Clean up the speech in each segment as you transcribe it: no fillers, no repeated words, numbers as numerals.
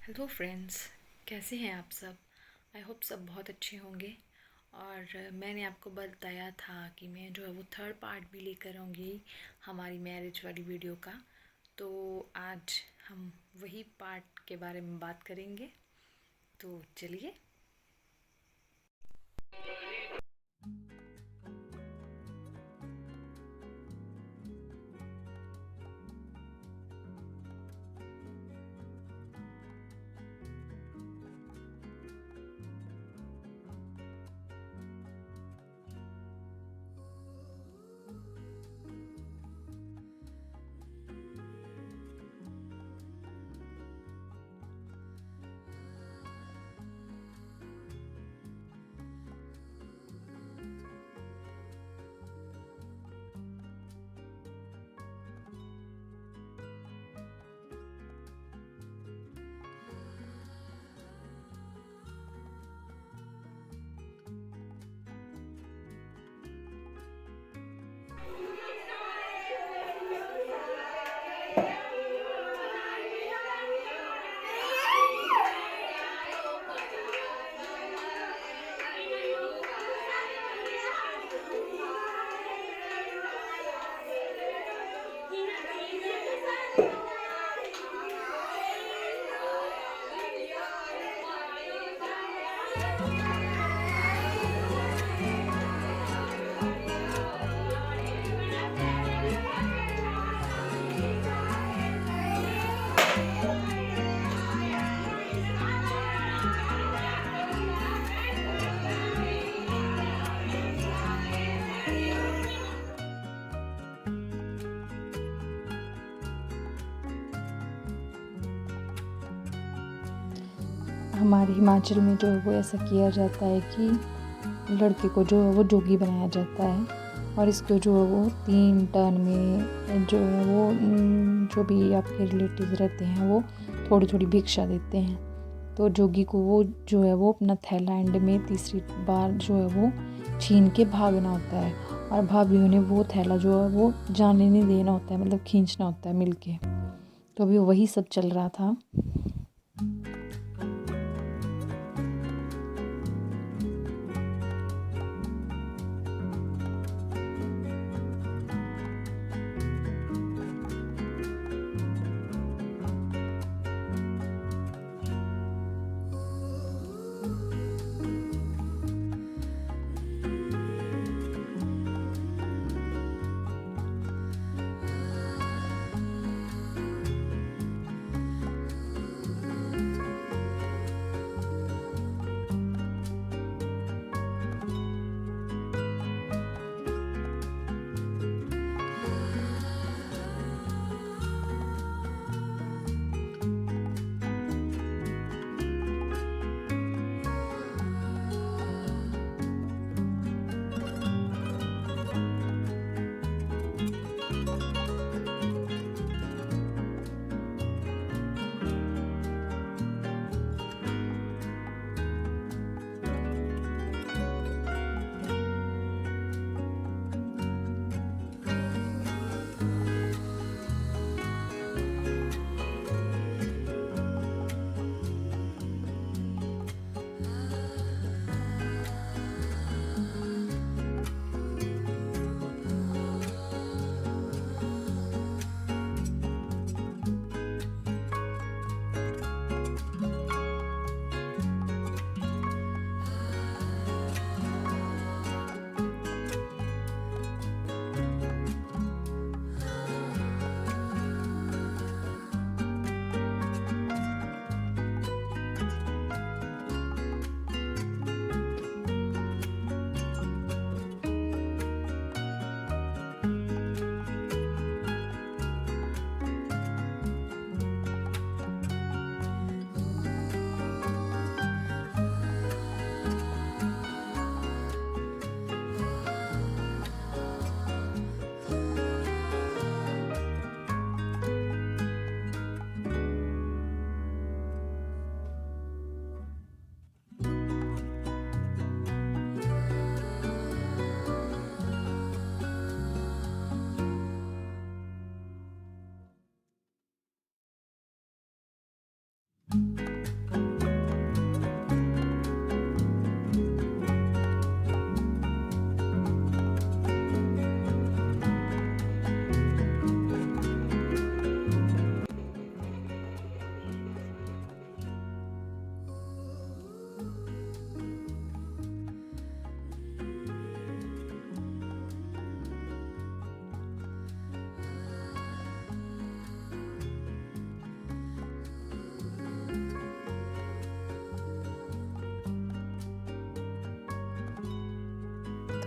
Hello friends, कैसे हैं आप सब। आई होप सब बहुत अच्छे होंगे। और मैंने आपको बताया था कि मैं जो है वो थर्ड पार्ट भी लेकर आऊँगी हमारी मैरिज वाली वीडियो का। तो आज हम वही पार्ट के बारे में बात करेंगे। तो चलिए। हमारे हिमाचल में जो है वो ऐसा किया जाता है कि लड़के को जो है वो जोगी बनाया जाता है और इसको जो है वो 3 टर्न में जो है वो जो भी आपके रिलेटिव रहते हैं वो थोड़ी थोड़ी भिक्षा देते हैं। तो जोगी को वो जो है वो अपना थैला एंड में तीसरी बार जो है वो छीन के भागना होता है और भाभीयों ने वो थैला जो है वो जाने नहीं देना होता है, मतलब खींचना होता है मिलके। तो अभी वही सब चल रहा था।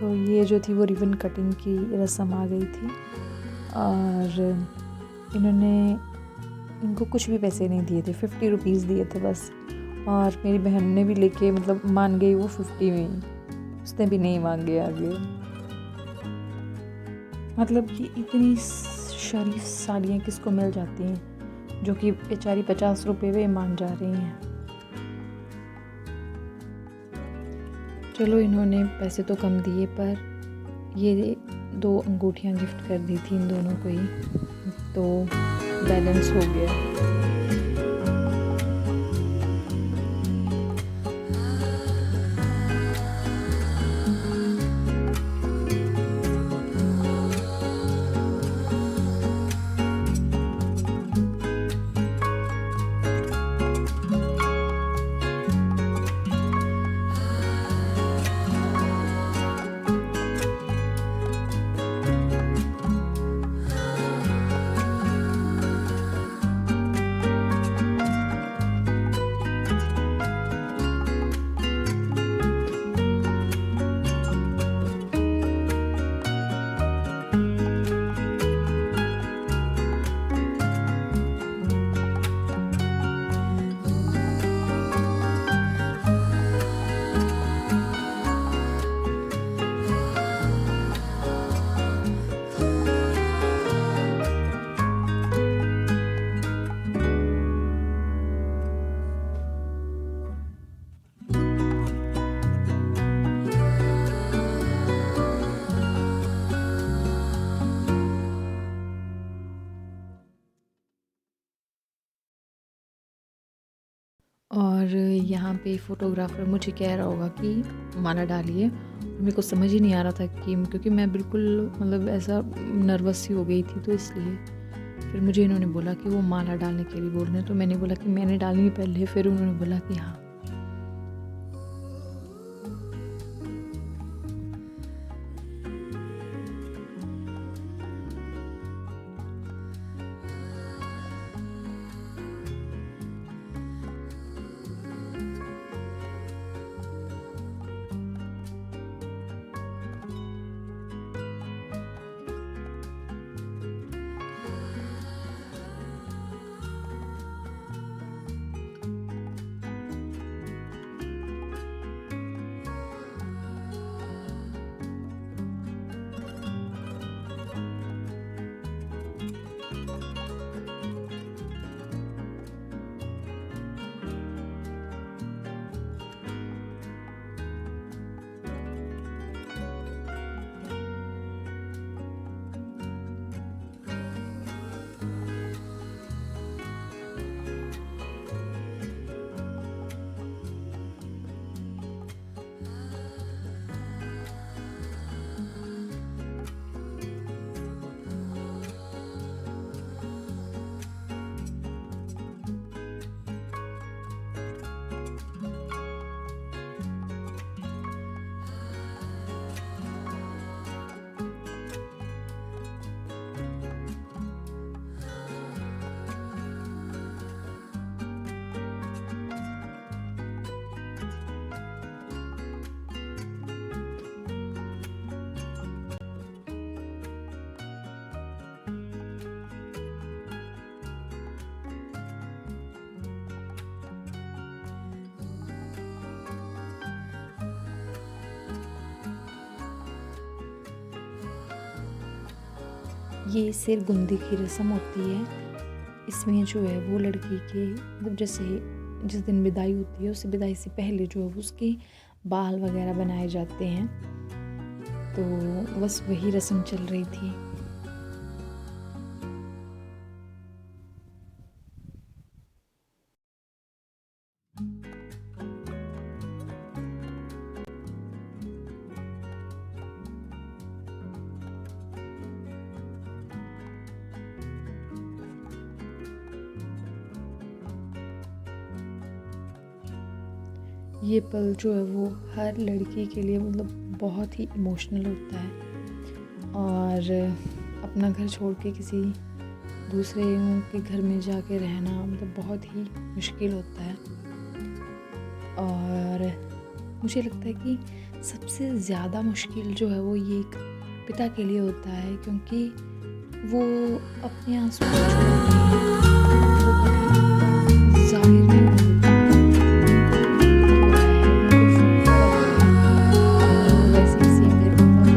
तो ये जो थी वो रिबन कटिंग की रस्म आ गई थी और इन्होंने इनको कुछ भी पैसे नहीं दिए थे, 50 रुपीज़ दिए थे बस। और मेरी बहन ने भी लेके मतलब मान गई वो 50 में ही, उसने भी नहीं मांगे आगे। मतलब कि इतनी शरीफ साड़ियाँ किसको मिल जाती हैं जो कि बेचारी 50 रुपये में मान जा रही हैं। चलो इन्होंने पैसे तो कम दिए पर ये 2 अंगूठियाँ गिफ्ट कर दी थी इन दोनों को ही, तो बैलेंस हो गया। और यहाँ पे फ़ोटोग्राफ़र मुझे कह रहा होगा कि माला डालिए, मेरे को समझ ही नहीं आ रहा था कि, क्योंकि मैं बिल्कुल मतलब ऐसा नर्वस सी हो गई थी, तो इसलिए फिर मुझे इन्होंने बोला कि वो माला डालने के लिए बोल रहे हैं, तो मैंने बोला कि मैंने डालनी है पहले, फिर उन्होंने बोला कि हाँ। ये सिर गुंदी की रस्म होती है। इसमें जो है वो लड़की के मतलब जैसे जिस दिन विदाई होती है, उससे विदाई से पहले जो है उसके बाल वगैरह बनाए जाते हैं, तो बस वही रस्म चल रही थी। ये पल जो है वो हर लड़की के लिए मतलब बहुत ही इमोशनल होता है। और अपना घर छोड़ के किसी दूसरे के घर में जाके रहना मतलब बहुत ही मुश्किल होता है। और मुझे लगता है कि सबसे ज़्यादा मुश्किल जो है वो ये एक पिता के लिए होता है, क्योंकि वो अपने आंसू को छुपाते हैं, वो कभी ज़ाहिर नहीं होते। वैसे ही सेम मेरे पापा भी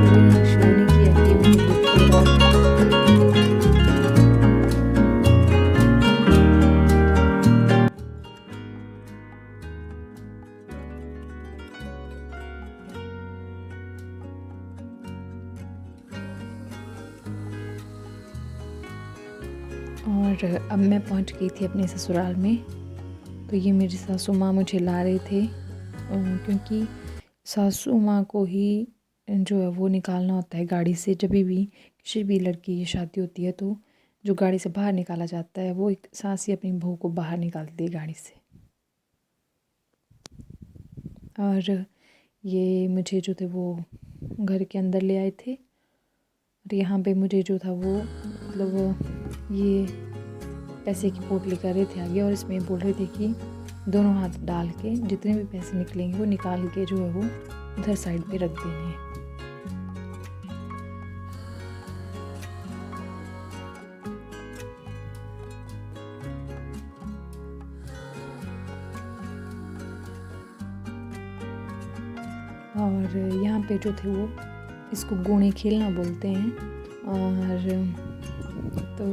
कभी मैंने शो नहीं किया कि उनको दुख हो रहा है। और अब मैं पहुंच गई थी अपने ससुराल में। तो ये मेरी सासू माँ मुझे ला रहे थे, क्योंकि सासू माँ को ही जो है वो निकालना होता है गाड़ी से। जब भी किसी भी लड़की की शादी होती है तो जो गाड़ी से बाहर निकाला जाता है, वो एक सास ही अपनी बहू को बाहर निकालती है गाड़ी से। और ये मुझे जो थे वो घर के अंदर ले आए थे। और यहाँ पे मुझे जो था वो मतलब ये पैसे की पोटली कर रहे थे आगे, और इसमें बोल रहे थे कि दोनों हाथ डाल के जितने भी पैसे निकलेंगे वो निकाल के जो है वो उधर साइड पे रख देने हैं। और यहाँ पे जो थे वो इसको गोणे खेलना बोलते हैं। और तो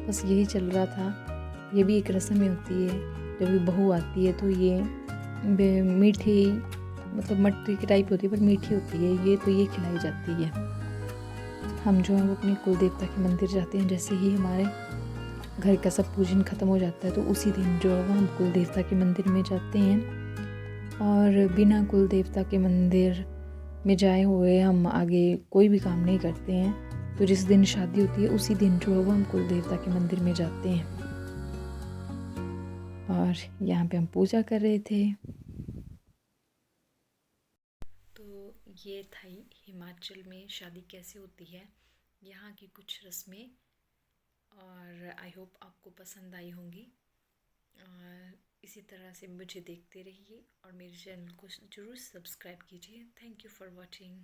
बस यही चल रहा था। ये भी एक रस्म ही होती है, जब भी बहू आती है तो ये मीठी मतलब मट्टी की टाइप होती है पर मीठी होती है ये, तो ये खिलाई जाती है। हम जो है वो अपने कुल देवता के मंदिर जाते हैं। जैसे ही हमारे घर का सब पूजन ख़त्म हो जाता है तो उसी दिन जो है वो हम कुल देवता के मंदिर में जाते हैं। और बिना कुल देवता के मंदिर में जाए हुए हम आगे कोई भी काम नहीं करते हैं। तो जिस दिन शादी होती है उसी दिन जो है वो हम कुल देवता के मंदिर में जाते हैं। और यहाँ पे हम पूजा कर रहे थे। तो ये था हिमाचल में शादी कैसे होती है, यहाँ की कुछ रस्में। और आई होप आपको पसंद आई होंगी। और इसी तरह से मुझे देखते रहिए और मेरे चैनल को ज़रूर सब्सक्राइब कीजिए। Thank you for watching.